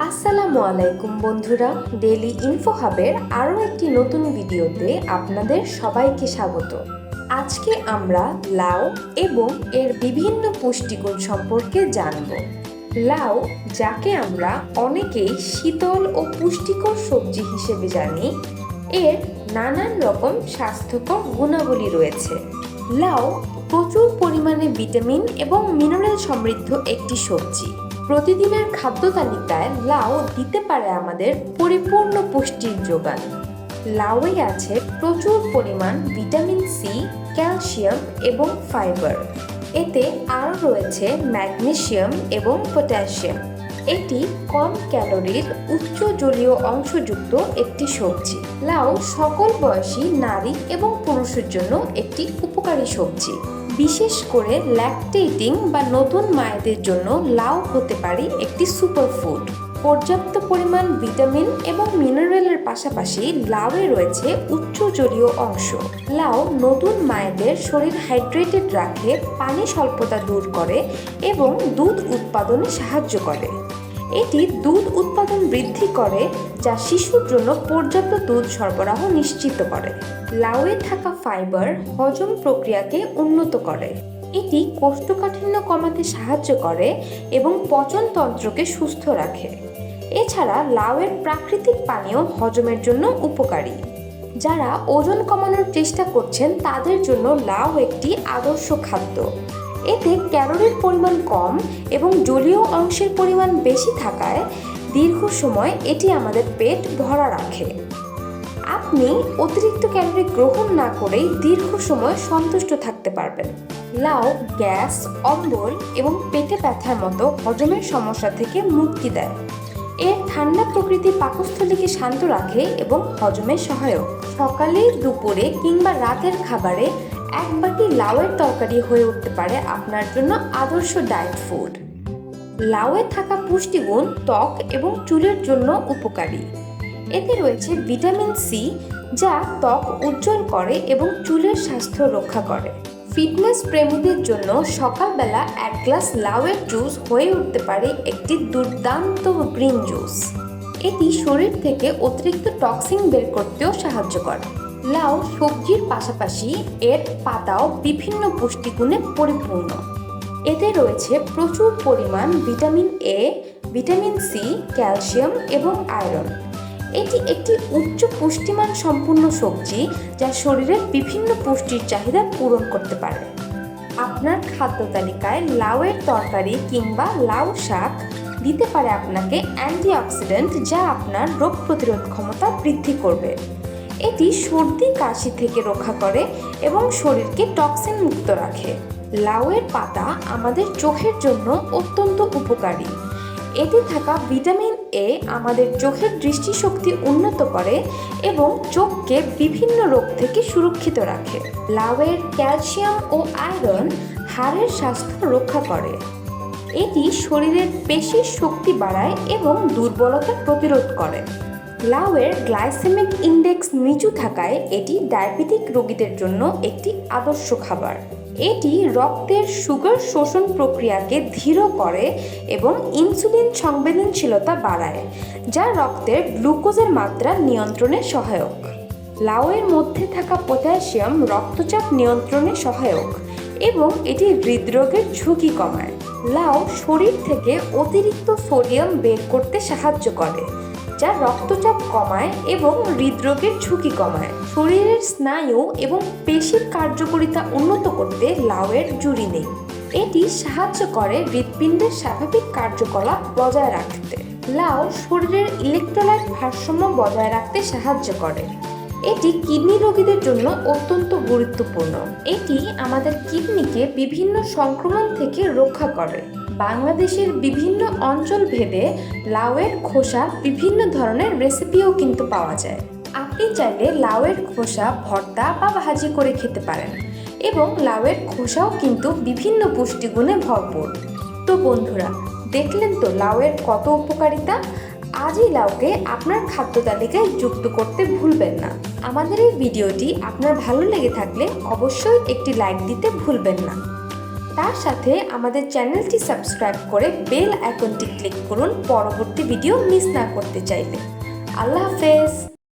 আসসালামু আলাইকুম বন্ধুরা, ডেইলি ইনফো হাবের আরও একটি নতুন ভিডিওতে আপনাদের সবাইকে স্বাগত। আজকে আমরা লাউ এবং এর বিভিন্ন পুষ্টিগুণ সম্পর্কে জানব। লাউ, যাকে আমরা অনেকেই শীতল ও পুষ্টিকর সবজি হিসেবে জানি, এর নানান রকম স্বাস্থ্যকর গুণাবলী রয়েছে। লাউ প্রচুর পরিমাণে ভিটামিন এবং মিনারেল সমৃদ্ধ একটি সবজি। প্রতিদিনের খাদ্য তালিকায় লাউ দিতে পারে আমাদের পরিপূর্ণ পুষ্টির যোগান। লাউয়ে আছে প্রচুর পরিমাণ ভিটামিন সি, ক্যালসিয়াম এবং ফাইবার। এতে আরও রয়েছে ম্যাগনেসিয়াম এবং পটাশিয়াম। এটি কম ক্যালোরির উচ্চ জলীয় অংশযুক্ত একটি সবজি। লাউ সকল বয়সী নারী এবং পুরুষের জন্য একটি উপকারী সবজি। বিশেষ করে ল্যাকটেটিং বা নতুন মায়েদের জন্য লাউ হতে পারে একটি সুপারফুড। পর্যাপ্ত পরিমাণ ভিটামিন এবং মিনারেলের পাশাপাশি লাউয়ে রয়েছে উচ্চ জলীয় অংশ। লাউ নতুন মায়েদের শরীর হাইড্রেটেড রাখে, পানি স্বল্পতা দূর করে এবং দুধ উৎপাদনে সাহায্য করে। এটি দুধ উৎপাদন বৃদ্ধি করে, যা শিশুর জন্য পর্যাপ্ত দুধ সরবরাহ নিশ্চিত করে। লাউয়ে থাকা ফাইবার হজম প্রক্রিয়াকে উন্নত করে। এটি কোষ্ঠকাঠিন্য কমাতে সাহায্য করে এবং পচনতন্ত্রকে সুস্থ রাখে। এছাড়া লাউয়ের প্রাকৃতিক পানীয় হজমের জন্য উপকারী। যারা ওজন কমানোর চেষ্টা করছেন তাদের জন্য লাউ একটি আদর্শ খাদ্য। এতে ক্যালোরির পরিমাণ কম এবং জলীয় অংশের পরিমাণ বেশি থাকায় দীর্ঘ সময় এটি আমাদের পেট ভরা রাখে। আপনি অতিরিক্ত ক্যালোরি গ্রহণ না করেই দীর্ঘ সময় সন্তুষ্ট থাকতে পারবেন। লাউ গ্যাস, অম্বল এবং পেটে ব্যথার মতো হজমের সমস্যা থেকে মুক্তি দেয়। এর ঠান্ডা প্রকৃতি পাকস্থলীকে শান্ত রাখে এবং হজমে সহায়ক। সকালে, দুপুরে কিংবা রাতের খাবারে এক বাটি লাউয়ের তরকারি হয়ে উঠতে পারে আপনার জন্য আদর্শ ডায়েট ফুড। লাউয়ে থাকা পুষ্টিগুণ ত্বক এবং চুলের জন্য উপকারী। এতে রয়েছে ভিটামিন সি, যা ত্বক উজ্জ্বল করে এবং চুলের স্বাস্থ্য রক্ষা করে। ফিটনেস প্রেমীদের জন্য সকালবেলা এক গ্লাস লাউয়ের জুস হয়ে উঠতে পারে একটি দুর্দান্ত গ্রিন জুস। এটি শরীর থেকে অতিরিক্ত টক্সিন বের করতেও সাহায্য করে। লাউ সবজির পাশাপাশি এর পাতাও বিভিন্ন পুষ্টিগুণে পরিপূর্ণ। এতে রয়েছে প্রচুর পরিমাণ vitamin A, vitamin C, calcium এবং আয়রন। এটি একটি উচ্চ পুষ্টিমান সম্পূর্ণ সবজি, যা শরীরের বিভিন্ন পুষ্টির চাহিদা পূরণ করতে পারে। আপনার খাদ্য তালিকায় লাউয়ের তরকারি কিংবা লাউ শাক দিতে পারে আপনাকে অ্যান্টিঅক্সিডেন্ট, যা আপনার রোগ প্রতিরোধ ক্ষমতা বৃদ্ধি করবে। এটি সর্দি কাশি থেকে রক্ষা করে এবং শরীরকে টক্সিন মুক্ত রাখে। লাউয়ের পাতা আমাদের চোখের জন্য অত্যন্ত উপকারী। এতে থাকা ভিটামিন এ আমাদের চোখের দৃষ্টিশক্তি উন্নত করে এবং চোখকে বিভিন্ন রোগ থেকে সুরক্ষিত রাখে। লাউয়ের ক্যালসিয়াম ও আয়রন হাড়ের স্বাস্থ্য রক্ষা করে। এটি শরীরের পেশির শক্তি বাড়ায় এবং দুর্বলতা প্রতিরোধ করে। লাউয়ের গ্লাইসেমিক ইন্ডেক্স নিচু থাকায় এটি ডায়াবেটিক রোগীদের জন্য একটি আদর্শ খাবার। এটি রক্তের সুগার শোষণ প্রক্রিয়াকে ধীর করে এবং ইনসুলিন সংবেদনশীলতা বাড়ায়, যা রক্তের গ্লুকোজের মাত্রা নিয়ন্ত্রণে সহায়ক। লাউয়ের মধ্যে থাকা পটাশিয়াম রক্তচাপ নিয়ন্ত্রণে সহায়ক এবং এটি হৃদরোগের ঝুঁকি কমায়। লাউ শরীর থেকে অতিরিক্ত সোডিয়াম বের করতে সাহায্য করে, যা রক্তচাপ কমায় এবং হৃদরোগের ঝুঁকি কমায়। শরীরের স্নায়ু এবং পেশির কার্যকারিতা উন্নত করতে লাউয়ের জুড়ি নেই। এটি সাহায্য করে হৃৎপিণ্ডের স্বাভাবিক কার্যকলাপ বজায় রাখতে। লাউ শরীরের ইলেকট্রোলাইট ভারসাম্য বজায় রাখতে সাহায্য করে। এটি কিডনি রোগীদের জন্য অত্যন্ত গুরুত্বপূর্ণ। এটি আমাদের কিডনিকে বিভিন্ন সংক্রমণ থেকে রক্ষা করে। বাংলাদেশের বিভিন্ন অঞ্চল ভেদে লাউয়ের খোসা বিভিন্ন ধরনের রেসিপিও কিন্তু পাওয়া যায়। আপনি চাইলে লাউয়ের খোসা ভর্তা বা ভাজি করে খেতে পারেন এবং লাউয়ের খোসাও কিন্তু বিভিন্ন পুষ্টিগুণে ভরপুর। তো বন্ধুরা, দেখলেন তো লাউয়ের কত উপকারিতা। আজই লাউকে আপনার খাদ্য তালিকায় যুক্ত করতে ভুলবেন না। আমাদের এই ভিডিওটি আপনার ভালো লেগে থাকলে অবশ্যই একটি লাইক দিতে ভুলবেন না। তার সাথে আমাদের চ্যানেলটি সাবস্ক্রাইব করে বেল আইকনটি ক্লিক করুন পরবর্তী ভিডিও মিস না করতে চাইলে। আল্লাহ হাফেজ।